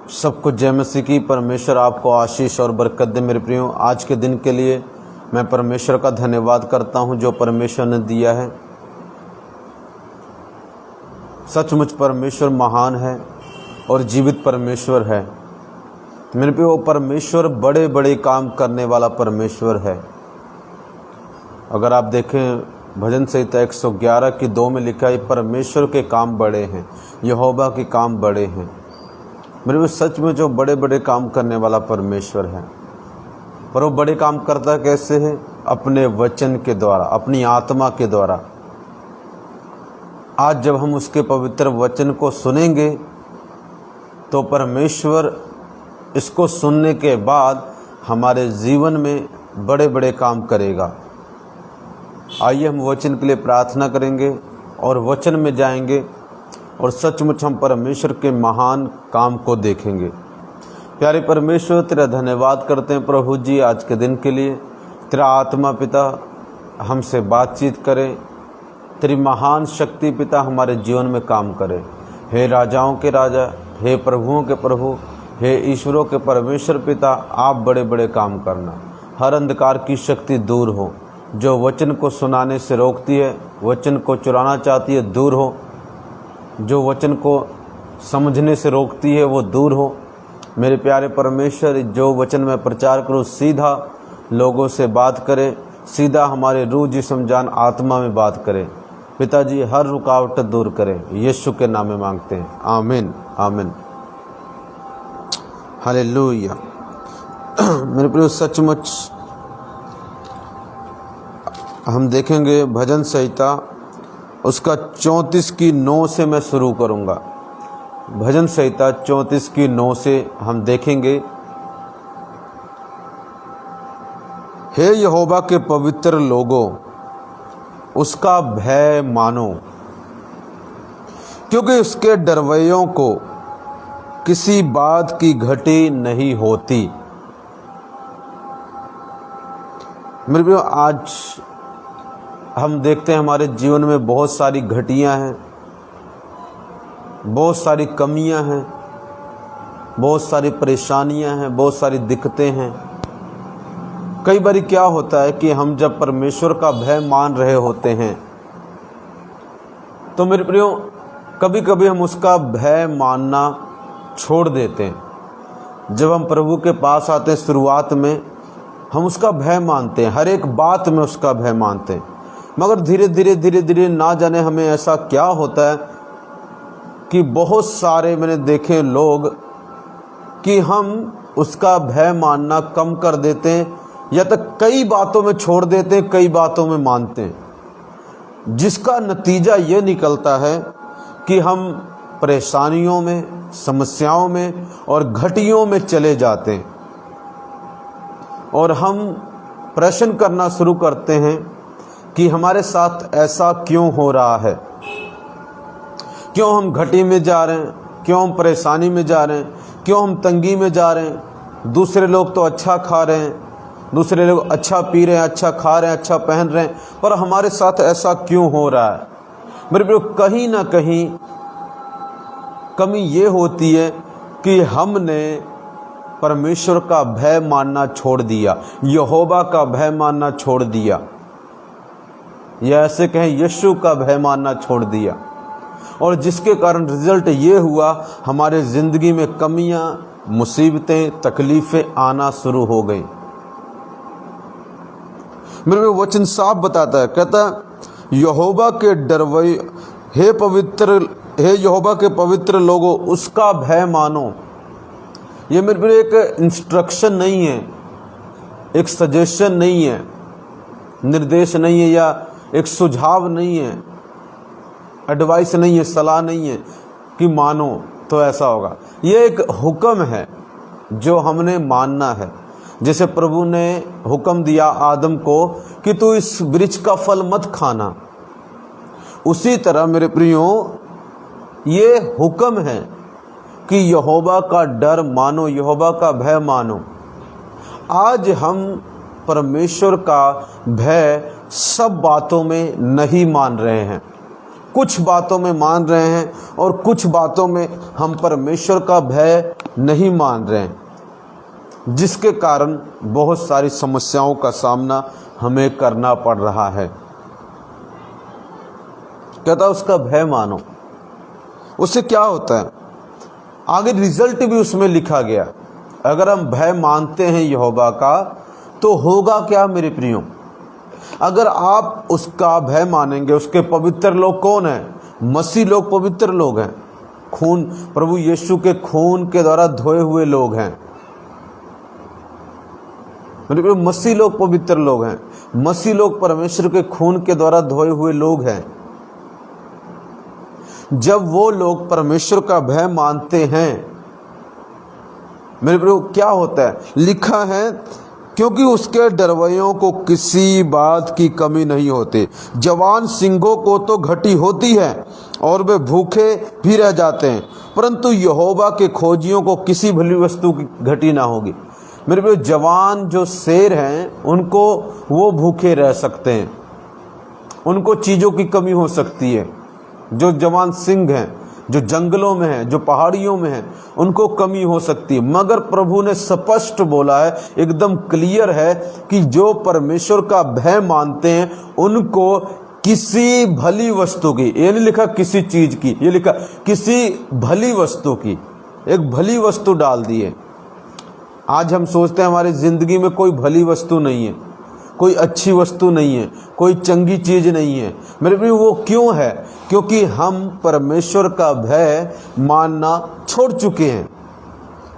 सबको जय मसीह की। परमेश्वर आपको आशीष और बरकत दे। मेरे प्रियो, आज के दिन के लिए मैं परमेश्वर का धन्यवाद करता हूं जो परमेश्वर ने दिया है। सचमुच परमेश्वर महान है और जीवित परमेश्वर है। मेरे प्रियो, परमेश्वर बड़े बड़े काम करने वाला परमेश्वर है। अगर आप देखें भजन संहिता 111 की 2 में लिखा है, परमेश्वर के काम बड़े हैं, यहोवा के काम बड़े हैं। मेरे को सच में जो बड़े बड़े काम करने वाला परमेश्वर है। पर वो बड़े काम करता कैसे है? अपने वचन के द्वारा, अपनी आत्मा के द्वारा। आज जब हम उसके पवित्र वचन को सुनेंगे तो परमेश्वर इसको सुनने के बाद हमारे जीवन में बड़े बड़े काम करेगा। आइए हम वचन के लिए प्रार्थना करेंगे और वचन में जाएंगे और सचमुच हम परमेश्वर के महान काम को देखेंगे। प्यारे परमेश्वर, तेरा धन्यवाद करते हैं प्रभु जी आज के दिन के लिए। तेरा आत्मा पिता हमसे बातचीत करे, तेरी महान शक्ति पिता हमारे जीवन में काम करे। हे राजाओं के राजा, हे प्रभुओं के प्रभु, हे ईश्वरों के परमेश्वर पिता, आप बड़े बड़े काम करना। हर अंधकार की शक्ति दूर हो जो वचन को सुनाने से रोकती है, वचन को चुराना चाहती है, दूर हो। जो वचन को समझने से रोकती है वो दूर हो। मेरे प्यारे परमेश्वर, जो वचन में प्रचार करूँ सीधा लोगों से बात करे, सीधा हमारे रूह जिस्म जान आत्मा में बात करे। पिताजी हर रुकावट दूर करें, यीशु के नाम में मांगते हैं, आमीन आमीन हालेलुया। मेरे प्रिय, सचमुच हम देखेंगे भजन संहिता उसका 34 की 9 से मैं शुरू करूंगा। भजन संहिता 34 की 9 से हम देखेंगे, हे यहोवा के पवित्र लोगों, उसका भय मानो, क्योंकि उसके डरवैयों को किसी बात की घटी नहीं होती। मेरे प्रियो, आज हम देखते हैं हमारे जीवन में बहुत सारी घटियां हैं, बहुत सारी कमियां हैं, बहुत सारी परेशानियां हैं, बहुत सारी दिक्कतें हैं। कई बार क्या होता है कि हम जब परमेश्वर का भय मान रहे होते हैं तो मेरे प्रियो, कभी कभी हम उसका भय मानना छोड़ देते हैं। जब हम प्रभु के पास आते हैं शुरुआत में हम उसका भय मानते हैं, हर एक बात में उसका भय मानते हैं, मगर धीरे धीरे ना जाने हमें ऐसा क्या होता है कि बहुत सारे मैंने देखे लोग कि हम उसका भय मानना कम कर देते हैं या तक कई बातों में छोड़ देते हैं, कई बातों में मानते हैं, जिसका नतीजा ये निकलता है कि हम परेशानियों में, समस्याओं में और घटियों में चले जाते हैं और हम प्रश्न करना शुरू करते हैं कि हमारे साथ ऐसा क्यों हो रहा है, क्यों हम घटी में जा रहे हैं, क्यों हम परेशानी में जा रहे हैं, क्यों हम तंगी में जा रहे हैं। दूसरे लोग तो अच्छा खा रहे हैं, दूसरे लोग अच्छा पी रहे हैं, अच्छा खा रहे हैं, अच्छा पहन रहे हैं, पर हमारे साथ ऐसा क्यों हो रहा है। मेरे प्रिय, कहीं ना कहीं कमी ये होती है कि हमने परमेश्वर का भय मानना छोड़ दिया, यहोवा का भय मानना छोड़ दिया, या ऐसे कहें यीशु का भय मानना छोड़ दिया, और जिसके कारण रिजल्ट ये हुआ हमारे ज़िंदगी में कमियां, मुसीबतें, तकलीफ़ें आना शुरू हो गई। मेरे वचन साफ बताता है, कहता है यहोवा के डरवै, हे यहोवा के पवित्र लोगों, उसका भय मानो। ये मेरे लिए एक इंस्ट्रक्शन नहीं है, एक सजेशन नहीं है, निर्देश नहीं है, या एक सुझाव नहीं है, एडवाइस नहीं है, सलाह नहीं है कि मानो तो ऐसा होगा। ये एक हुक्म है जो हमने मानना है। जैसे प्रभु ने हुक्म दिया आदम को कि तू इस वृक्ष का फल मत खाना, उसी तरह मेरे प्रियो ये हुक्म है कि यहोवा का डर मानो, यहोवा का भय मानो। आज हम परमेश्वर का भय सब बातों में नहीं मान रहे हैं। कुछ बातों में मान रहे हैं और कुछ बातों में हम परमेश्वर का भय नहीं मान रहे हैं, जिसके कारण बहुत सारी समस्याओं का सामना हमें करना पड़ रहा है। कहता उसका भय मानो। उससे क्या होता है, आगे रिजल्ट भी उसमें लिखा गया। अगर हम भय मानते हैं यहोवा का तो होगा क्या मेरे प्रियो? अगर आप उसका भय मानेंगे, उसके पवित्र लोग कौन हैं? मसीह लोग पवित्र लोग हैं, खून प्रभु यीशु के खून के द्वारा धोए हुए लोग हैं। मसीह लोग पवित्र लोग हैं, मसीह लोग परमेश्वर के खून के द्वारा धोए हुए लोग हैं। जब वो लोग परमेश्वर का भय मानते हैं, मेरे प्रभु क्या होता है? लिखा है क्योंकि उसके डरवैयों को किसी बात की कमी नहीं होती। जवान सिंहों को तो घटी होती है और वे भूखे भी रह जाते हैं, परंतु यहोवा के खोजियों को किसी भली वस्तु की घटी ना होगी। मेरे प्रिय, जवान जो शेर हैं उनको वो भूखे रह सकते हैं, उनको चीज़ों की कमी हो सकती है। जो जवान सिंह हैं, जो जंगलों में हैं, जो पहाड़ियों में हैं, उनको कमी हो सकती है। मगर प्रभु ने स्पष्ट बोला है, एकदम क्लियर है कि जो परमेश्वर का भय मानते हैं उनको किसी भली वस्तु की, ये नहीं लिखा किसी चीज की, ये लिखा किसी भली वस्तु की, एक भली वस्तु डाल दी है। आज हम सोचते हैं हमारी जिंदगी में कोई भली वस्तु नहीं है, कोई अच्छी वस्तु नहीं है, कोई चंगी चीज नहीं है। मेरे प्रिय, वो क्यों है? क्योंकि हम परमेश्वर का भय मानना छोड़ चुके हैं,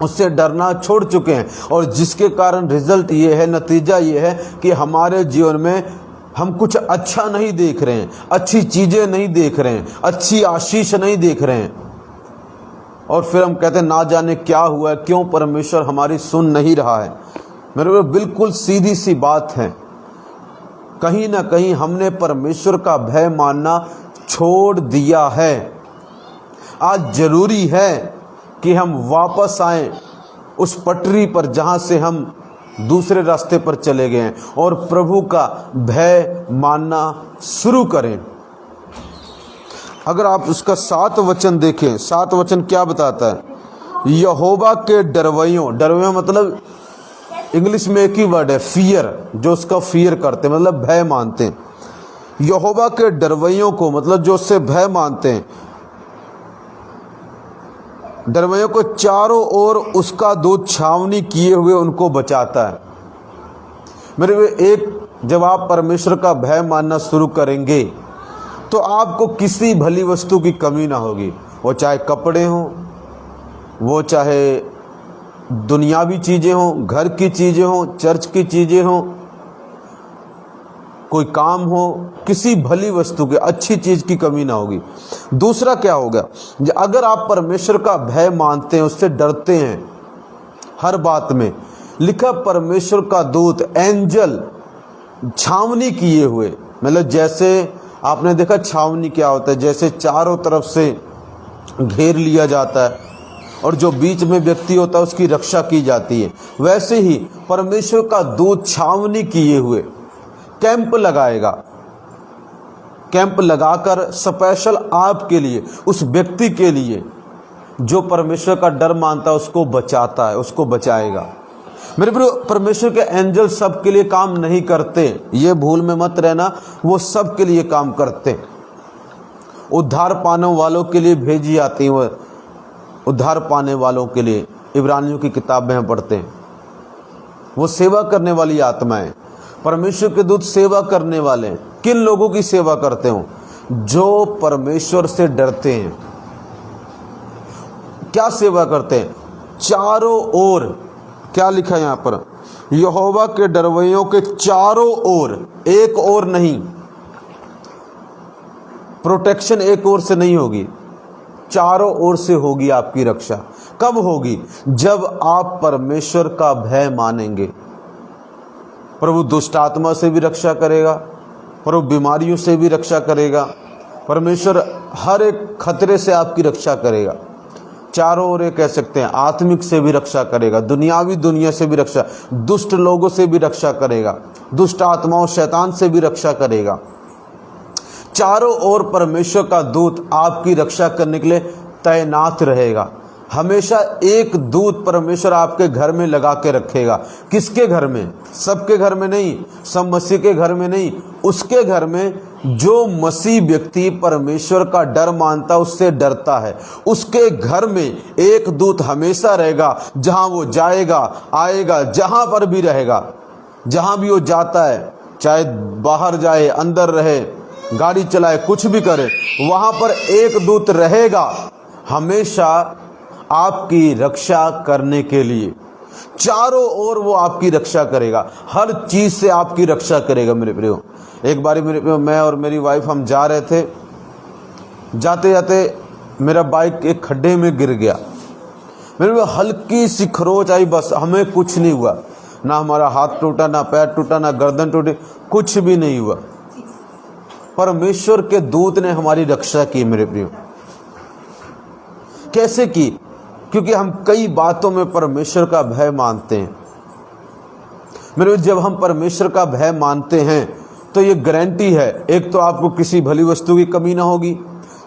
उससे डरना छोड़ चुके हैं, और जिसके कारण रिजल्ट ये है, नतीजा ये है कि हमारे जीवन में हम कुछ अच्छा नहीं देख रहे हैं, अच्छी चीजें नहीं देख रहे हैं, अच्छी आशीष नहीं देख रहे हैं। और फिर हम कहते हैं ना जाने क्या हुआ है, क्यों परमेश्वर हमारी सुन नहीं रहा है। मेरे को बिल्कुल सीधी सी बात है, कहीं ना कहीं हमने परमेश्वर का भय मानना छोड़ दिया है। आज जरूरी है कि हम वापस आएं उस पटरी पर जहां से हम दूसरे रास्ते पर चले गए हैं और प्रभु का भय मानना शुरू करें। अगर आप उसका 7 वचन देखें, 7 वचन क्या बताता है? यहोवा के डरवैयों, डरवैयों मतलब इंग्लिश में एक ही वर्ड है फियर, जो उसका फियर करते हैं, मतलब भय मानते हैं। यहोवा के डरवैयों को मतलब जो उससे भय मानते हैं, डरवैयों को चारों ओर उसका दूत छावनी किए हुए उनको बचाता है। मेरे एक, जब आप परमेश्वर का भय मानना शुरू करेंगे तो आपको किसी भली वस्तु की कमी ना होगी। वो चाहे कपड़े हों, वो चाहे दुनियावी चीज़ें हों, घर की चीज़ें हों, चर्च की चीज़ें हों, कोई काम हो, किसी भली वस्तु की, अच्छी चीज़ की कमी ना होगी। दूसरा क्या होगा? अगर आप परमेश्वर का भय मानते हैं, उससे डरते हैं हर बात में, लिखा परमेश्वर का दूत, एंजल छावनी किए हुए, मतलब जैसे आपने देखा छावनी क्या होता है, जैसे चारों तरफ से घेर लिया जाता है और जो बीच में व्यक्ति होता है उसकी रक्षा की जाती है, वैसे ही परमेश्वर का दूत छावनी किए हुए कैंप लगाएगा। कैंप लगाकर स्पेशल आपके लिए, उस व्यक्ति के लिए जो परमेश्वर का डर मानता है, उसको बचाता है, उसको बचाएगा। मेरे प्रिय, परमेश्वर के एंजल सब के लिए काम नहीं करते, ये भूल में मत रहना, वो सब के लिए काम करते। उद्धार पाने वालों के लिए भेजी जाती हैं, वो उद्धार पाने वालों के लिए, इब्रानियों की किताब में हम पढ़ते हैं। वो सेवा करने वाली आत्माएं, परमेश्वर के दूत सेवा करने वाले। किन लोगों की सेवा करते हो? जो परमेश्वर से डरते हैं। क्या सेवा करते हैं? चारों ओर, क्या लिखा है यहां पर? यहोवा के डरवैयों के चारों ओर, एक ओर नहीं, प्रोटेक्शन एक ओर से नहीं होगी, चारों ओर से होगी आपकी रक्षा। कब होगी? जब आप परमेश्वर का भय मानेंगे। प्रभु दुष्ट आत्मा से भी रक्षा करेगा, प्रभु बीमारियों से भी रक्षा करेगा, परमेश्वर हर एक खतरे से आपकी रक्षा करेगा। चारों ओर कह सकते हैं, आत्मिक से भी रक्षा करेगा, दुनियावी दुनिया से भी रक्षा, दुष्ट लोगों से भी रक्षा करेगा, दुष्ट आत्माओं शैतान से भी रक्षा करेगा। चारों ओर परमेश्वर का दूत आपकी रक्षा करने के लिए तैनात रहेगा। हमेशा एक दूत परमेश्वर आपके घर में लगा के रखेगा। किसके घर में? सबके घर में नहीं, सब मसीह के घर में नहीं, उसके घर में जो मसीह व्यक्ति परमेश्वर का डर मानता, उससे डरता है, उसके घर में एक दूत हमेशा रहेगा। जहां वो जाएगा आएगा, जहां पर भी रहेगा, जहां भी वो जाता है, चाहे बाहर जाए, अंदर रहे, गाड़ी चलाए, कुछ भी करे, वहां पर एक दूत रहेगा हमेशा आपकी रक्षा करने के लिए। चारों ओर वो आपकी रक्षा करेगा, हर चीज से आपकी रक्षा करेगा। मेरे प्रियो, एक बारी मेरे प्रियो, मैं और मेरी वाइफ हम जा रहे थे, जाते जाते मेरा बाइक एक खड्डे में गिर गया। मेरे प्रियो, हल्की सी खरोच आई, बस, हमें कुछ नहीं हुआ, ना हमारा हाथ टूटा, ना पैर टूटा, ना गर्दन टूटी, कुछ भी नहीं हुआ। परमेश्वर के दूत ने हमारी रक्षा की। मेरे प्रियो, कैसे की? क्योंकि हम कई बातों में परमेश्वर का भय मानते हैं। मेरे जब हम परमेश्वर का भय मानते हैं तो ये गारंटी है, एक तो आपको किसी भली वस्तु की कमी ना होगी,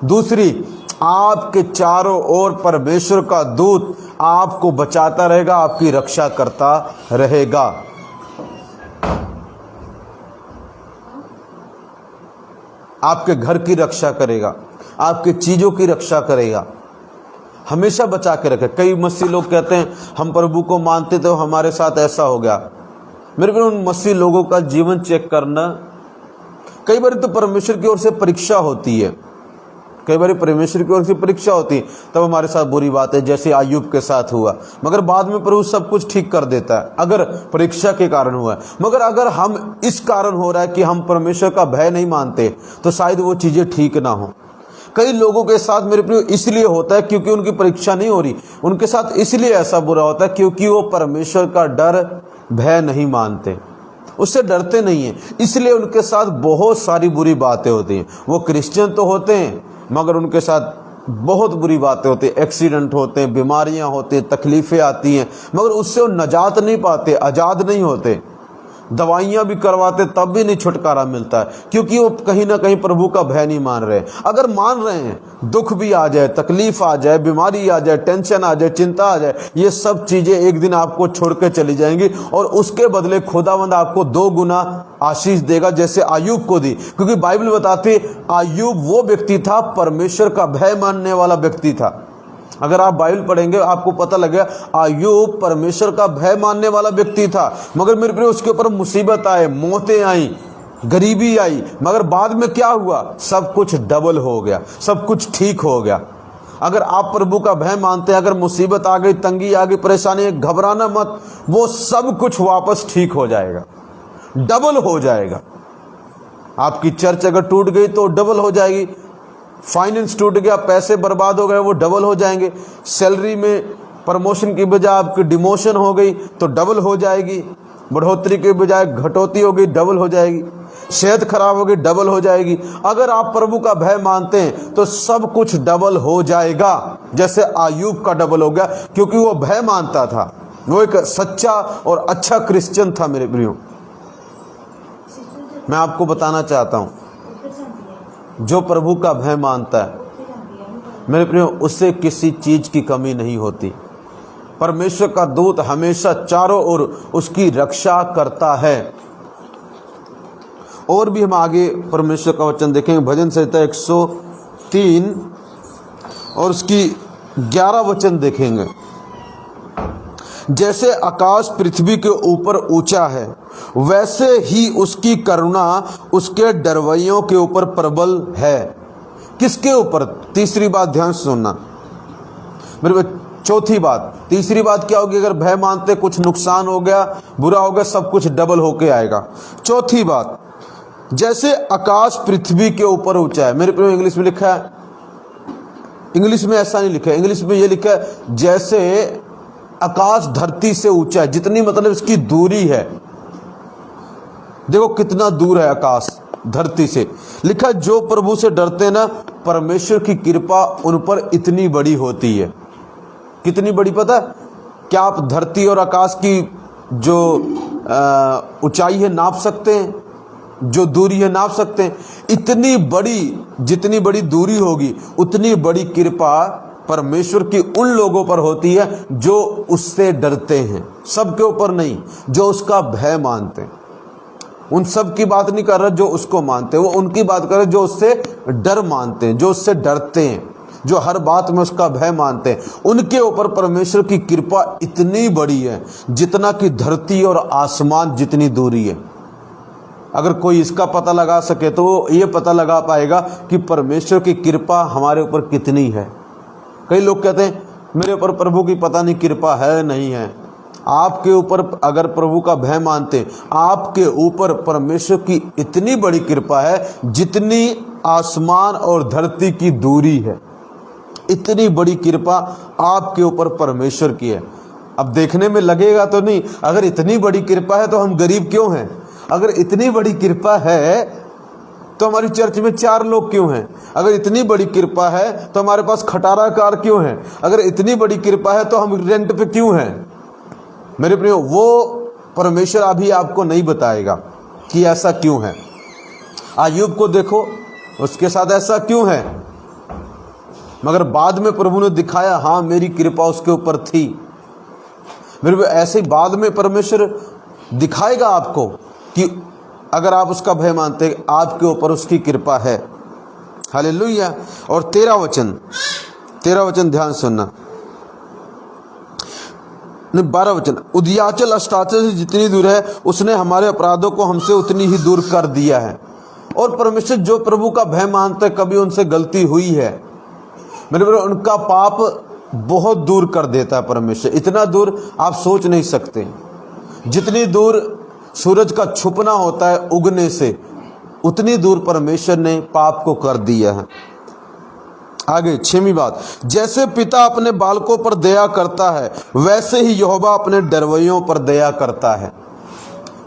दूसरी आपके चारों ओर परमेश्वर का दूत आपको बचाता रहेगा, आपकी रक्षा करता रहेगा। आपके घर की रक्षा करेगा, आपके चीजों की रक्षा करेगा, हमेशा बचा के रखे। कई मसीह लोग कहते हैं हम प्रभु को मानते तो हमारे साथ ऐसा हो गया। मेरे को उन मसीह लोगों का जीवन चेक करना, कई बार तो परमेश्वर की ओर से परीक्षा होती है, कई बार परमेश्वर की ओर से परीक्षा होती है, तब हमारे साथ बुरी बात है, जैसे आयुब के साथ हुआ, मगर बाद में प्रभु सब कुछ ठीक कर देता है, अगर परीक्षा के कारण हुआ है। मगर अगर हम इस कारण हो रहा है कि हम परमेश्वर का भय नहीं मानते, तो शायद वो चीजें ठीक ना हो। कई लोगों के साथ मेरे प्रिय इसलिए होता है क्योंकि उनकी परीक्षा नहीं हो रही, उनके साथ इसलिए ऐसा बुरा होता है क्योंकि वो परमेश्वर का डर भय नहीं मानते, उससे डरते नहीं है, इसलिए उनके साथ बहुत सारी बुरी बातें होती हैं। वो क्रिश्चियन तो होते हैं मगर उनके साथ बहुत बुरी बातें होती हैं, एक्सीडेंट होते हैं, बीमारियां होती हैं, तकलीफें आती हैं, मगर उससे वो नजात नहीं पाते, आज़ाद नहीं होते। दवाइयां भी करवाते तब भी नहीं छुटकारा मिलता है, क्योंकि वो कहीं ना कहीं प्रभु का भय नहीं मान रहे। अगर मान रहे हैं, दुख भी आ जाए, तकलीफ आ जाए, बीमारी आ जाए, टेंशन आ जाए, चिंता आ जाए, ये सब चीजें एक दिन आपको छोड़ के चली जाएंगी और उसके बदले खुदावंद आपको 2 गुना आशीष देगा, जैसे आयुब को दी। क्योंकि बाइबल बताती आयुब वो व्यक्ति था, परमेश्वर का भय मानने वाला व्यक्ति था। अगर आप बाइबल पढ़ेंगे आपको पता लगेगा आयुब परमेश्वर का भय मानने वाला व्यक्ति था, मगर मेरे प्रिय उसके ऊपर मुसीबत आए, मौतें आई, गरीबी आई, मगर बाद में क्या हुआ? सब कुछ डबल हो गया, सब कुछ ठीक हो गया। अगर आप प्रभु का भय मानते हैं, अगर मुसीबत आ गई, तंगी आ गई, परेशानी, घबराना मत, वो सब कुछ वापस ठीक हो जाएगा, डबल हो जाएगा। आपकी चर्च अगर टूट गई तो डबल हो जाएगी, फाइनेंस टूट गया, पैसे बर्बाद हो गए, वो डबल हो जाएंगे। सैलरी में प्रमोशन की बजाय आपकी डिमोशन हो गई तो डबल हो जाएगी, बढ़ोतरी के बजाय घटोती हो गई, डबल हो जाएगी। सेहत खराब हो गई, डबल हो जाएगी। अगर आप प्रभु का भय मानते हैं तो सब कुछ डबल हो जाएगा, जैसे आयुब का डबल हो गया, क्योंकि वो भय मानता था, वो एक सच्चा और अच्छा क्रिश्चियन था। मेरे प्रियो, मैं आपको बताना चाहता हूं, जो प्रभु का भय मानता है मेरे प्रियो, उससे किसी चीज की कमी नहीं होती। परमेश्वर का दूत हमेशा चारों ओर उसकी रक्षा करता है। और भी हम आगे परमेश्वर का वचन देखेंगे, भजन संहिता 103 और उसकी 11 वचन देखेंगे। जैसे आकाश पृथ्वी के ऊपर ऊंचा है, वैसे ही उसकी करुणा उसके डरवैयों के ऊपर प्रबल है। किसके ऊपर? तीसरी बात ध्यान से सुनना मेरे। चौथी बात, तीसरी बात क्या होगी? अगर भय मानते कुछ नुकसान हो गया, बुरा हो गया, सब कुछ डबल होके आएगा। चौथी बात, जैसे आकाश पृथ्वी के ऊपर ऊंचा है। मेरे प्रिय, इंग्लिश में लिखा है, इंग्लिश में ऐसा नहीं लिखा है, इंग्लिश में ये लिखा है जैसे आकाश धरती से ऊंचा है, जितनी मतलब इसकी दूरी है। देखो कितना दूर है आकाश धरती से। लिखा जो प्रभु से डरते ना, परमेश्वर की कृपा उन पर इतनी बड़ी होती है। कितनी बड़ी पता? क्या आप धरती और आकाश की जो ऊंचाई है नाप सकते हैं? जो दूरी है नाप सकते हैं। इतनी बड़ी, जितनी बड़ी दूरी होगी उतनी बड़ी कृपा परमेश्वर की उन लोगों पर होती है जो उससे डरते हैं। सबके ऊपर नहीं, जो उसका भय मानते हैं। उन सब की बात नहीं कर रहा जो उसको मानते हैं, वो उनकी बात कर रहे जो उससे डर मानते हैं, जो उससे डरते हैं, जो हर बात में उसका भय मानते हैं। उनके ऊपर परमेश्वर की कृपा इतनी बड़ी है जितना कि धरती और आसमान जितनी दूरी है। अगर कोई इसका पता लगा सके तो वो ये पता लगा पाएगा कि परमेश्वर की कृपा हमारे ऊपर कितनी है। कई लोग कहते हैं मेरे ऊपर प्रभु की पता नहीं कृपा है नहीं है। आपके ऊपर अगर प्रभु का भय मानते हैं, आपके ऊपर परमेश्वर की इतनी बड़ी कृपा है जितनी आसमान और धरती की दूरी है। इतनी बड़ी कृपा आपके ऊपर परमेश्वर की है। अब देखने में लगेगा तो नहीं, अगर इतनी बड़ी कृपा है तो हम गरीब क्यों हैं? अगर इतनी बड़ी कृपा है तो हमारी चर्च में 4 लोग क्यों हैं? अगर इतनी बड़ी कृपा है तो हमारे पास खटारा कार क्यों है? अगर इतनी बड़ी कृपा है तो हम रेंट पे क्यों हैं? मेरे प्रियो, वो परमेश्वर अभी आपको नहीं बताएगा कि ऐसा क्यों है। अय्यूब को देखो, उसके साथ ऐसा क्यों है, मगर बाद में प्रभु ने दिखाया हाँ मेरी कृपा उसके ऊपर थी। मेरे प्रियो, ऐसे ही बाद में परमेश्वर दिखाएगा आपको कि अगर आप उसका भय मानते हैं आपके ऊपर उसकी कृपा है। हालेलुया। और 13 वचन ध्यान सुनना, 12 वचन, उदयाचल अस्ताचल से जितनी दूर है उसने हमारे अपराधों को हमसे उतनी ही दूर कर दिया है। और परमेश्वर जो प्रभु का भय मानते कभी उनसे गलती हुई है मेरे प्रिय, उनका पाप बहुत दूर कर देता है परमेश्वर। इतना दूर आप सोच नहीं सकते। जितनी दूर सूरज का छुपना होता है उगने से, उतनी दूर परमेश्वर ने पाप को कर दिया है। आगे 6वीं बात, जैसे पिता अपने बालकों पर दया करता है वैसे ही यहोवा अपने डरवैयों पर दया करता है।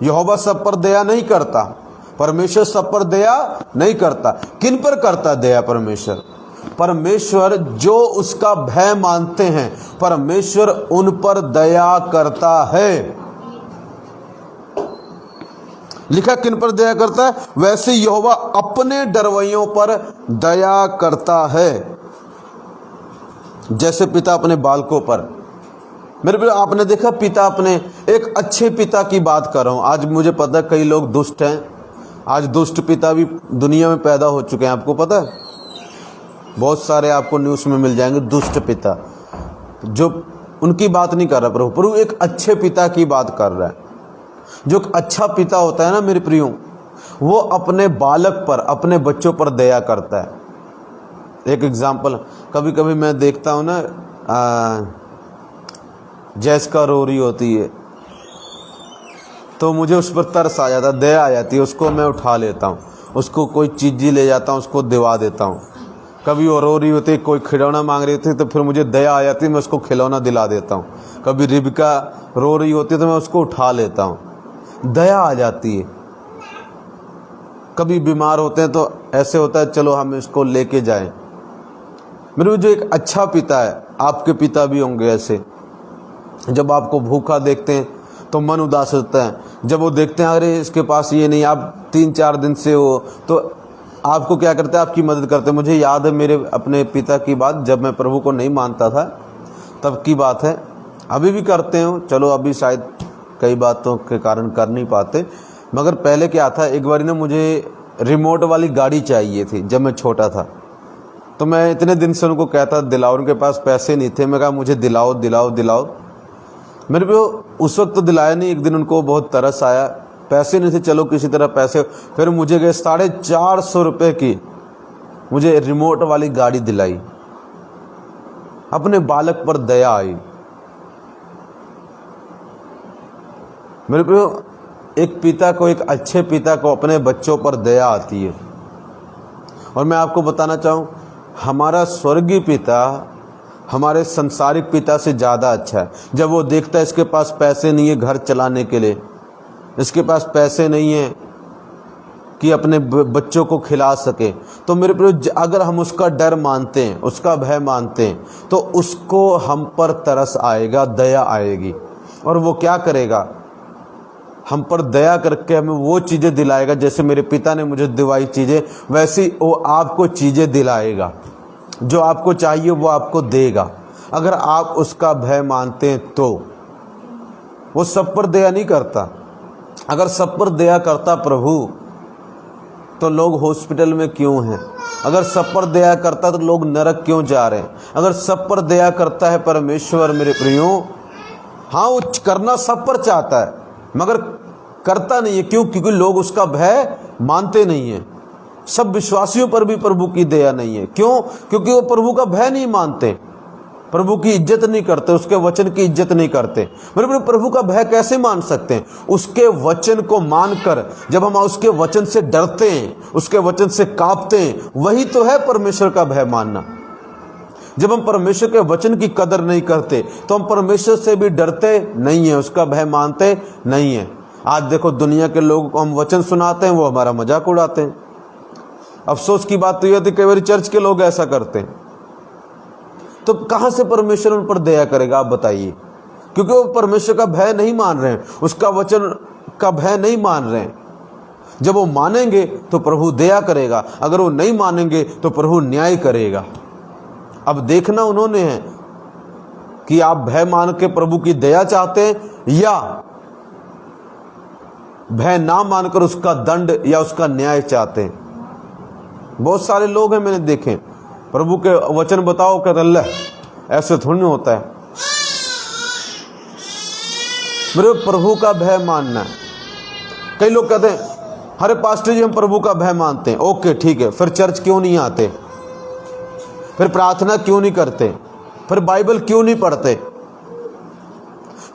यहोवा सब पर दया नहीं करता, परमेश्वर सब पर दया नहीं करता। किन पर करता है दया परमेश्वर? परमेश्वर जो उसका भय मानते हैं परमेश्वर उन पर दया करता है। लिखा किन पर दया करता है? वैसे यहोवा अपने डरवैयों पर दया करता है जैसे पिता अपने बालकों पर। मेरे प्रिय, आपने देखा पिता अपने, एक अच्छे पिता की बात कर रहा हूं। आज मुझे पता है कई लोग दुष्ट हैं, आज दुष्ट पिता भी दुनिया में पैदा हो चुके हैं। आपको पता है, बहुत सारे आपको न्यूज़ में मिल जाएंगे दुष्ट पिता। जो उनकी बात नहीं कर रहा प्रभु एक अच्छे पिता की बात कर रहा है। जो अच्छा पिता होता है ना मेरे प्रियो, वो अपने बालक पर, अपने बच्चों पर दया करता है। एक एग्जाम्पल, कभी कभी मैं देखता हूँ ना, जैसका रो रही होती है तो मुझे उस पर तरस आ जाता है, दया आ जाती है। उसको मैं उठा लेता हूँ, उसको कोई चीज़ ले जाता हूँ, उसको दिवा देता हूँ। कभी वो रो रही होती है, कोई खिलौना मांग रही होती तो फिर मुझे दया आ जाती है, मैं उसको खिलौना दिला देता हूँ। कभी रिबिका रो रही होती है तो मैं उसको उठा लेता हूँ, दया आ जाती है। कभी बीमार होते हैं तो ऐसे होता है चलो हम इसको लेके जाएं। मेरे जो एक अच्छा पिता है, आपके पिता भी होंगे ऐसे, जब आपको भूखा देखते हैं तो मन उदास होता है। जब वो देखते हैं अरे इसके पास ये नहीं, आप 3-4 दिन से हो, तो आपको क्या करते हैं, आपकी मदद करते हैं। मुझे याद है मेरे अपने पिता की बात, जब मैं प्रभु को नहीं मानता था तब की बात है, अभी भी करते हो, चलो अभी शायद कई बातों के कारण कर नहीं पाते, मगर पहले क्या था, एक बार ना मुझे रिमोट वाली गाड़ी चाहिए थी जब मैं छोटा था। तो मैं इतने दिन से उनको कहता दिलाओ, उनके पास पैसे नहीं थे। मैं कहा मुझे दिलाओ दिलाओ दिलाओ। मेरे को उस वक्त तो दिलाया नहीं। एक दिन उनको बहुत तरस आया, पैसे नहीं थे, चलो किसी तरह पैसे, फिर मुझे गए 450 रुपये की मुझे रिमोट वाली गाड़ी दिलाई। अपने बालक पर दया आई। मेरे को एक पिता को, एक अच्छे पिता को अपने बच्चों पर दया आती है। और मैं आपको बताना चाहूँ, हमारा स्वर्गीय पिता हमारे संसारिक पिता से ज़्यादा अच्छा है। जब वो देखता है इसके पास पैसे नहीं है घर चलाने के लिए, इसके पास पैसे नहीं है कि अपने बच्चों को खिला सके, तो मेरे प्रिय अगर हम उसका डर मानते हैं, उसका भय मानते हैं, तो उसको हम पर तरस आएगा, दया आएगी। और वो क्या करेगा, हम पर दया करके हमें वो चीज़ें दिलाएगा, जैसे मेरे पिता ने मुझे दिवाई चीज़ें, वैसी वो आपको चीज़ें दिलाएगा। जो आपको चाहिए वो आपको देगा, अगर आप उसका भय मानते हैं तो। वो सब पर दया नहीं करता। अगर सब पर दया करता प्रभु तो लोग हॉस्पिटल में क्यों हैं? अगर सब पर दया करता तो लोग नरक क्यों जा रहे हैं? अगर सब पर दया करता है परमेश्वर मेरे प्रियो, हाँ वो करना सब पर चाहता है मगर करता नहीं है। क्यों? क्योंकि लोग उसका भय मानते नहीं हैं। सब विश्वासियों पर भी प्रभु की दया नहीं है। क्यों? क्योंकि वो प्रभु का भय नहीं मानते, प्रभु की इज्जत नहीं करते, उसके वचन की इज्जत नहीं करते। मेरे प्रभु का भय कैसे मान सकते हैं? उसके वचन को मानकर जब हम उसके वचन से डरते हैं, उसके वचन से कांपते हैं, वही तो है परमेश्वर का भय मानना। जब हम परमेश्वर के वचन की कदर नहीं करते तो हम परमेश्वर से भी डरते नहीं है, उसका भय मानते नहीं है। आज देखो दुनिया के लोगों को हम वचन सुनाते हैं, वो हमारा मजाक उड़ाते हैं। अफसोस की बात तो यह थी कई बार चर्च के लोग ऐसा करते हैं। तो कहां से परमेश्वर उन पर दया करेगा आप बताइए? क्योंकि वो परमेश्वर का भय नहीं मान रहे हैं, उसका वचन का भय नहीं मान रहे हैं। जब वो मानेंगे तो प्रभु दया करेगा, अगर वो नहीं मानेंगे तो प्रभु न्याय करेगा। अब देखना उन्होंने है कि आप भय मान के प्रभु की दया चाहते हैं या भय ना मानकर उसका दंड या उसका न्याय चाहते हैं। बहुत सारे लोग हैं मैंने देखे, प्रभु के वचन बताओ कहते अल्लाह ऐसे थोड़ी होता है। मेरे प्रभु का भय मानना है। कई लोग कहते हैं अरे पास्टर जी हम प्रभु का भय मानते हैं। ओके ठीक है, फिर चर्च क्यों नहीं आते? फिर प्रार्थना क्यों नहीं करते? फिर बाइबल क्यों नहीं पढ़ते?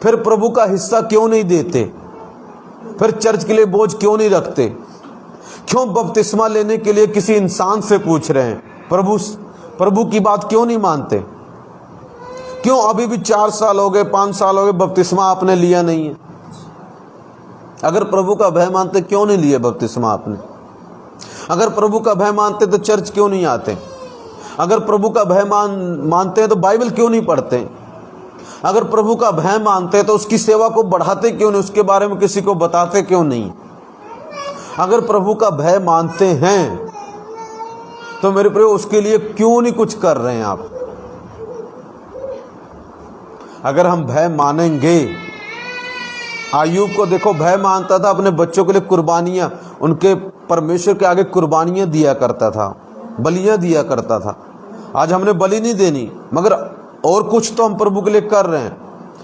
फिर प्रभु का हिस्सा क्यों नहीं देते? फिर चर्च के लिए बोझ क्यों नहीं रखते? क्यों बपतिस्मा लेने के लिए किसी इंसान से पूछ रहे हैं? प्रभु की बात क्यों नहीं मानते? क्यों अभी भी 4 साल हो गए, 5 साल हो गए, बपतिस्मा आपने लिया नहीं है? अगर प्रभु का भय मानते क्यों नहीं लिए बपतिस्मा आपने? अगर प्रभु का भय मानते तो चर्च क्यों नहीं आते? अगर प्रभु का भय मानते हैं तो बाइबल क्यों नहीं पढ़ते? अगर प्रभु का भय मानते हैं तो उसकी सेवा को बढ़ाते क्यों नहीं? उसके बारे में किसी को बताते क्यों नहीं? अगर प्रभु का भय मानते हैं तो मेरे प्रिय उसके लिए क्यों नहीं कुछ कर रहे हैं आप? अगर हम भय मानेंगे, आयूब को देखो भय मानता था, अपने बच्चों के लिए कुर्बानियां, उनके परमेश्वर के आगे कुर्बानियां दिया करता था, बलियां दिया करता था। आज हमने बलि नहीं देनी मगर और कुछ तो हम प्रभु के लिए कर रहे हैं।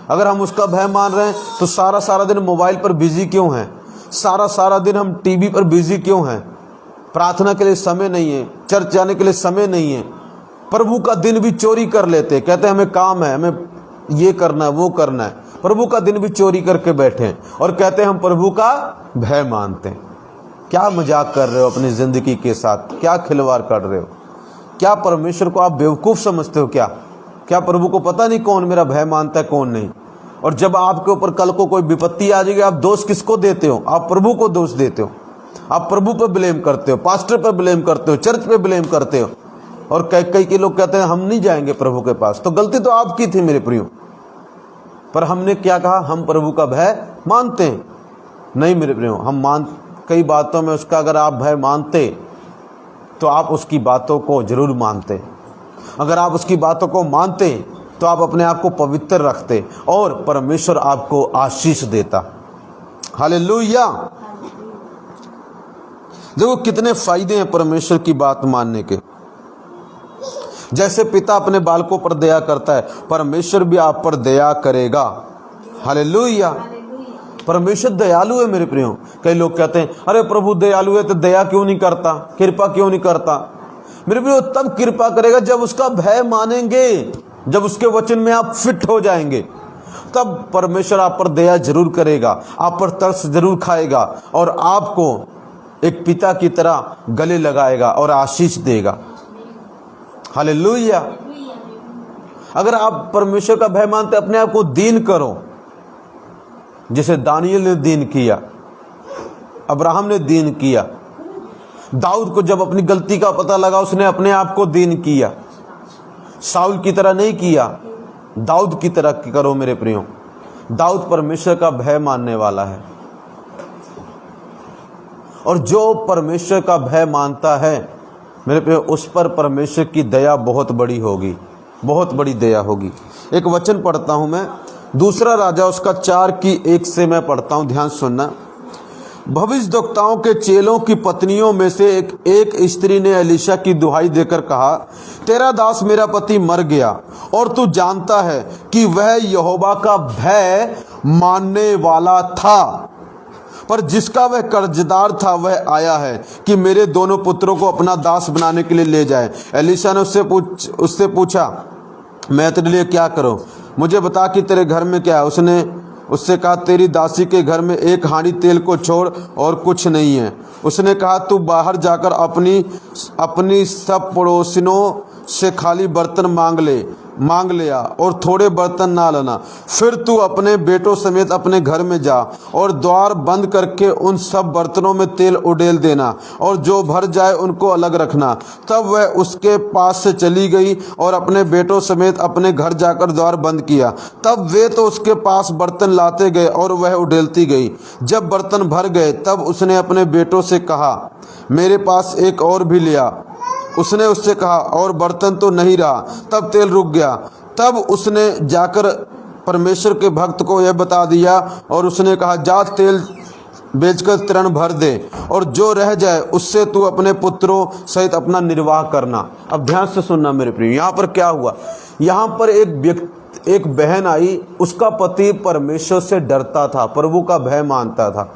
अगर हम उसका भय मान रहे हैं तो सारा दिन मोबाइल पर बिजी क्यों हैं? सारा दिन हम टीवी पर बिजी क्यों हैं? प्रार्थना के लिए समय नहीं है, चर्च जाने के लिए समय नहीं है। प्रभु का दिन भी चोरी कर लेते, कहते हैं हमें काम है, हमें ये करना है वो करना है। प्रभु का दिन भी चोरी करके बैठे हैं और कहते हैं हम प्रभु का भय मानते हैं। क्या मजाक कर रहे हो अपनी जिंदगी के साथ? क्या खिलवाड़ कर रहे हो? क्या परमेश्वर को आप बेवकूफ समझते हो? क्या प्रभु को पता नहीं कौन मेरा भय मानता है कौन नहीं? और जब आपके ऊपर कल को कोई विपत्ति आ जाएगी, आप दोष किसको देते हो? आप प्रभु को दोष देते हो। आप प्रभु पर ब्लेम करते हो, पास्टर पर ब्लेम करते हो, चर्च पे ब्लेम करते हो। और कई के लोग कहते हैं हम नहीं जाएंगे प्रभु के पास। तो गलती तो आपकी थी मेरे प्रियो। पर हमने क्या कहा? हम प्रभु का भय मानते हैं। नहीं मेरे प्रियो, हम कई बातों में उसका अगर आप भय मानते तो आप उसकी बातों को जरूर मानते। अगर आप उसकी बातों को मानते तो आप अपने आप को पवित्र रखते और परमेश्वर आपको आशीष देता। हालेलुया। देखो कितने फायदे हैं परमेश्वर की बात मानने के। जैसे पिता अपने बालकों पर दया करता है, परमेश्वर भी आप पर दया करेगा। हालेलुया। परमेश्वर दयालु है मेरे प्रियो। कई लोग कहते हैं अरे प्रभु दयालु है तो दया क्यों नहीं करता, कृपा क्यों नहीं करता? मेरे प्रियो तब कृपा करेगा जब उसका भय मानेंगे, जब उसके वचन में आप फिट हो जाएंगे, तब परमेश्वर आप पर दया जरूर करेगा, आप पर तरस जरूर खाएगा और आपको एक पिता की तरह गले लगाएगा और आशीष देगा। हालेलुया। अगर आप परमेश्वर का भय मानते अपने आप को दीन करो, जिसे दानियल ने दीन किया, अब्राहम ने दीन किया, दाऊद को जब अपनी गलती का पता लगा उसने अपने आप को दीन किया। साउल की तरह नहीं किया, दाऊद की तरह करो मेरे प्रियो। दाऊद परमेश्वर का भय मानने वाला है। और जो परमेश्वर का भय मानता है मेरे पे, उस पर परमेश्वर की दया बहुत बड़ी होगी, बहुत बड़ी दया होगी। एक वचन पढ़ता हूँ मैं, दूसरा राजा उसका 4:1 से मैं पढ़ता हूँ, ध्यान सुनना। भविष्यद्वक्ताओं के चेलों की पत्नियों में से एक स्त्री ने एलीशा की दुहाई देकर कहा, तेरा दास मेरा पति मर गया और तू जानता है कि वह यहोवा का भय मानने वाला था, पर जिसका वह कर्जदार था वह आया है कि मेरे दोनों पुत्रों को अपना दास बनाने के लिए ले जाए। एलीशा ने उससे पूछा, मैं तेरे लिए क्या करूं? मुझे बता कि तेरे घर में क्या है। उसने उससे कहा, तेरी दासी के घर में एक हांडी तेल को छोड़ और कुछ नहीं है। उसने कहा, तू बाहर जाकर अपनी सब पड़ोसिनों से खाली बर्तन मांग ले आ और थोड़े बर्तन ना लाना। फिर तू अपने बेटों समेत अपने घर में जा और द्वार बंद करके उन सब बर्तनों में तेल उड़ेल देना और जो भर जाए उनको अलग रखना। तब वह उसके पास से चली गई और अपने बेटों समेत अपने घर जाकर द्वार बंद किया। तब वे तो उसके पास बर्तन लाते गए और वह उड़ेलती गई। जब बर्तन भर गए तब उसने अपने बेटों से कहा, मेरे पास एक और भी लिया। उसने उससे कहा, और बर्तन तो नहीं रहा। तब तेल रुक गया। तब उसने जाकर परमेश्वर के भक्त को यह बता दिया और उसने कहा, जा तेल बेचकर तृण भर दे और जो रह जाए उससे तू अपने पुत्रों सहित अपना निर्वाह करना। अब ध्यान से सुनना मेरे प्रिय, यहाँ पर क्या हुआ? यहाँ पर एक बहन आई, उसका पति परमेश्वर से डरता था, प्रभु का भय मानता था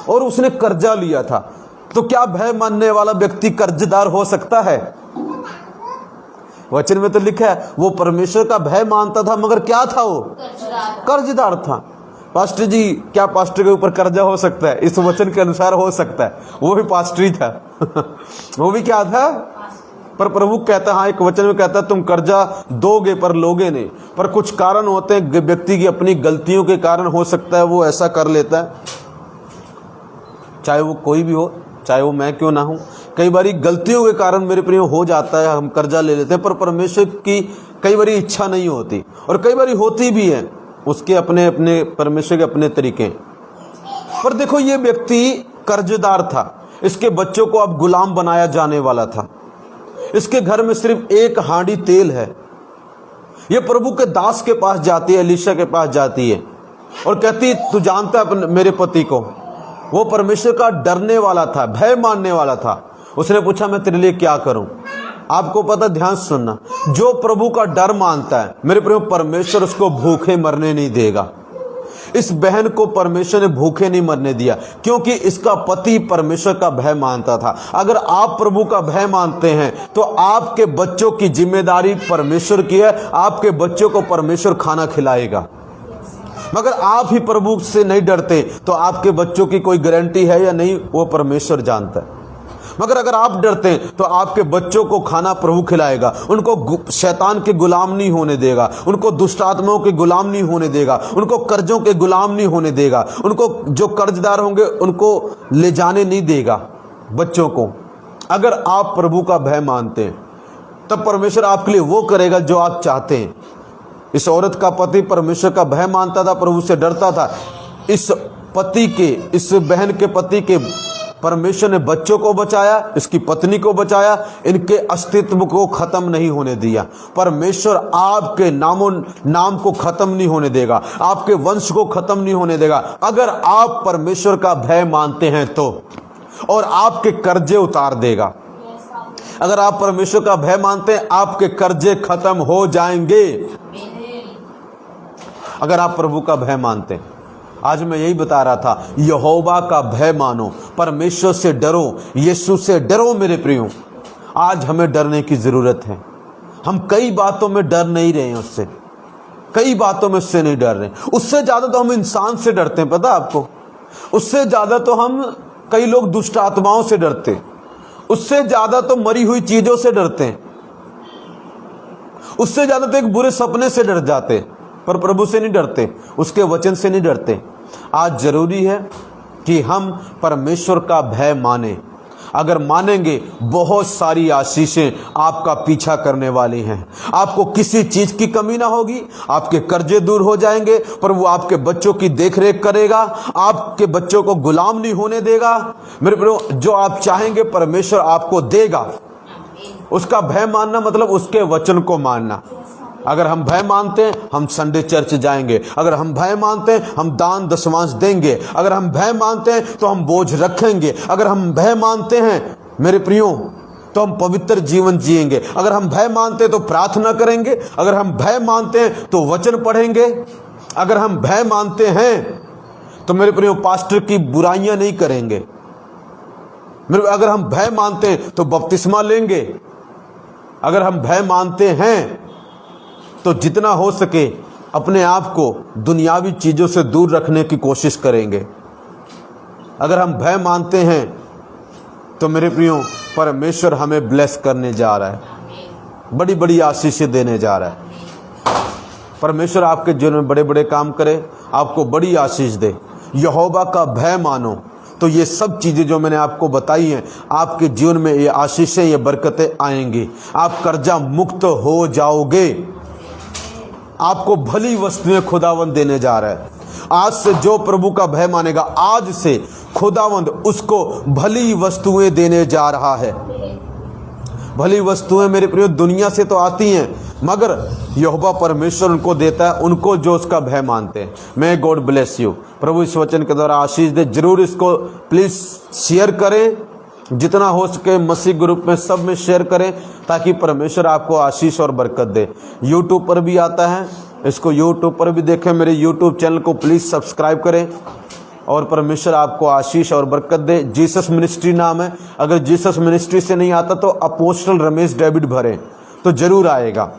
और उसने कर्जा लिया था। तो क्या भय मानने वाला व्यक्ति कर्जदार हो सकता है? वचन में तो लिखा है वो परमेश्वर का भय मानता था, मगर क्या था? वो कर्जदार था। पास्टर जी, क्या पास्टर के ऊपर कर्जा हो सकता है? इस वचन के अनुसार हो सकता है। वो भी पास्टर ही था वो भी क्या था? पर प्रभु कहता, हाँ, एक वचन में कहता, तुम कर्जा दोगे पर लोगे नहीं। पर कुछ कारण होते हैं, व्यक्ति की अपनी गलतियों के कारण हो सकता है वो ऐसा कर लेता है, चाहे वो कोई भी हो, चाहे वो मैं क्यों ना हूं। कई बारी गलतियों के कारण मेरे प्रिय हो जाता है, हम कर्जा ले लेते हैं, पर परमेश्वर की कई बारी इच्छा नहीं होती और कई बारी होती भी है, उसके अपने अपने परमेश्वर के अपने तरीके। पर देखो, ये व्यक्ति कर्जदार था, इसके बच्चों को अब गुलाम बनाया जाने वाला था, इसके घर में सिर्फ एक हांडी तेल है। ये प्रभु के दास के पास जाती है, एलीशा के पास जाती है और कहती, तू जानता है अपने मेरे पति को, वो परमेश्वर का डरने वाला था, भय मानने वाला था। उसने पूछा, मैं तेरे लिए क्या करूं? आपको पता, ध्यान सुनना, जो प्रभु का डर मानता है मेरे प्रियो, परमेश्वर उसको भूखे मरने नहीं देगा। इस बहन को परमेश्वर ने भूखे नहीं मरने दिया, क्योंकि इसका पति परमेश्वर का भय मानता था। अगर आप प्रभु का भय मानते हैं तो आपके बच्चों की जिम्मेदारी परमेश्वर की है, आपके बच्चों को परमेश्वर खाना खिलाएगा। मगर आप ही प्रभु से नहीं डरते तो आपके बच्चों की कोई गारंटी है या नहीं, वो परमेश्वर जानता है। मगर अगर आप डरते हैं तो आपके बच्चों को खाना प्रभु खिलाएगा, उनको शैतान के गुलाम नहीं होने देगा, उनको दुष्ट आत्माओं के गुलाम नहीं होने देगा, उनको कर्जों के गुलाम नहीं होने देगा, उनको जो कर्जदार होंगे उनको ले जाने नहीं देगा बच्चों को। अगर आप प्रभु का भय मानते हैं तब परमेश्वर आपके लिए वो करेगा जो आप चाहते हैं। इस औरत का पति परमेश्वर का भय मानता था, प्रभु से डरता था। इस बहन के पति के परमेश्वर ने बच्चों को बचाया, इसकी पत्नी को बचाया, इनके अस्तित्व को खत्म नहीं होने दिया। परमेश्वर आपके नाम को खत्म नहीं होने देगा, आपके वंश को खत्म नहीं होने देगा, अगर आप परमेश्वर का भय मानते हैं तो, और आपके कर्जे उतार देगा। अगर आप परमेश्वर का भय मानते हैं, आपके कर्जे खत्म हो जाएंगे, अगर आप प्रभु का भय मानते हैं। आज मैं यही बता रहा था, यहोवा का भय मानो, परमेश्वर से डरो, यीशु से डरो मेरे प्रियो। आज हमें डरने की जरूरत है। हम कई बातों में डर नहीं रहे हैं, उससे कई बातों में उससे नहीं डर रहे। उससे ज्यादा तो हम इंसान से डरते हैं, पता आपको? उससे ज्यादा तो हम कई लोग दुष्ट आत्माओं से डरते हैं, उससे ज्यादा तो मरी हुई चीजों से डरते हैं, उससे ज्यादा तो एक बुरे सपने से डर जाते, पर प्रभु से नहीं डरते, उसके वचन से नहीं डरते। आज जरूरी है कि हम परमेश्वर का भय माने। अगर मानेंगे बहुत सारी आशीषें आपका पीछा करने वाली हैं। आपको किसी चीज की कमी ना होगी, आपके कर्जे दूर हो जाएंगे, प्रभु आपके बच्चों की देखरेख करेगा, आपके बच्चों को गुलाम नहीं होने देगा। मेरे प्रभु जो आप चाहेंगे परमेश्वर आपको देगा। उसका भय मानना मतलब उसके वचन को मानना। अगर हम भय मानते हैं हम संडे चर्च जाएंगे, अगर हम भय मानते हैं हम दान दशमांश देंगे, अगर हम भय मानते हैं तो हम बोझ रखेंगे, अगर हम भय मानते हैं मेरे प्रियो तो हम पवित्र जीवन जिएंगे, अगर हम भय मानते हैं तो प्रार्थना करेंगे, अगर हम भय मानते हैं तो वचन पढ़ेंगे, अगर हम भय मानते हैं तो मेरे प्रियो पास्टर की बुराइयां नहीं करेंगे, अगर हम भय मानते हैं तो बपतिस्मा लेंगे, अगर हम भय मानते हैं तो जितना हो सके अपने आप को दुनियावी चीज़ों से दूर रखने की कोशिश करेंगे। अगर हम भय मानते हैं तो मेरे प्रियो परमेश्वर हमें ब्लेस करने जा रहा है, बड़ी बड़ी आशीषें देने जा रहा है। परमेश्वर आपके जीवन में बड़े बड़े काम करे, आपको बड़ी आशीष दे। यहोवा का भय मानो तो ये सब चीज़ें जो मैंने आपको बताई हैं आपके जीवन में ये आशीषें, ये बरकतें आएंगी। आप कर्जा मुक्त हो जाओगे। आपको भली वस्तुएं खुदावंद देने जा रहा है। आज से जो प्रभु का भय मानेगा, आज से खुदावंद उसको भली वस्तुएं देने जा रहा है। भली वस्तुएं मेरे प्रिय दुनिया से तो आती हैं, मगर यहोवा परमेश्वर उनको देता है, उनको जो उसका भय मानते हैं। मैं गॉड ब्लेस यू। प्रभु इस वचन के द्वारा आशीष दे। जरूर इसको प्लीज शेयर करें, जितना हो सके मसीह ग्रुप में सब में शेयर करें, ताकि परमेश्वर आपको आशीष और बरकत दे। यूट्यूब पर भी आता है, इसको यूट्यूब पर भी देखें। मेरे यूट्यूब चैनल को प्लीज़ सब्सक्राइब करें और परमेश्वर आपको आशीष और बरकत दे। जीसस मिनिस्ट्री नाम है। अगर जीसस मिनिस्ट्री से नहीं आता तो अपोस्टल रमेश डेविड भरें तो जरूर आएगा।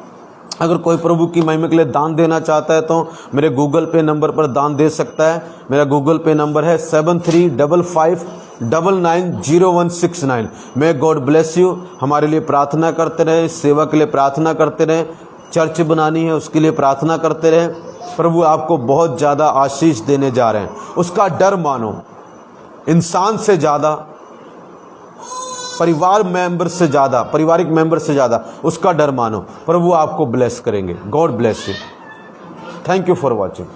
अगर कोई प्रभु की महिमा के लिए दान देना चाहता है तो मेरे गूगल पे नंबर पर दान दे सकता है। मेरा गूगल पे नंबर है 7355990169। May God bless you. हमारे लिए प्रार्थना करते रहे, सेवा के लिए प्रार्थना करते रहे, चर्च बनानी है उसके लिए प्रार्थना करते रहे। प्रभु आपको बहुत ज़्यादा आशीष देने जा रहे हैं। उसका डर मानो, इंसान से ज़्यादा, पारिवारिक मेंबर से ज़्यादा उसका डर मानो। प्रभु आपको ब्लेस करेंगे। God bless you. Thank you for watching.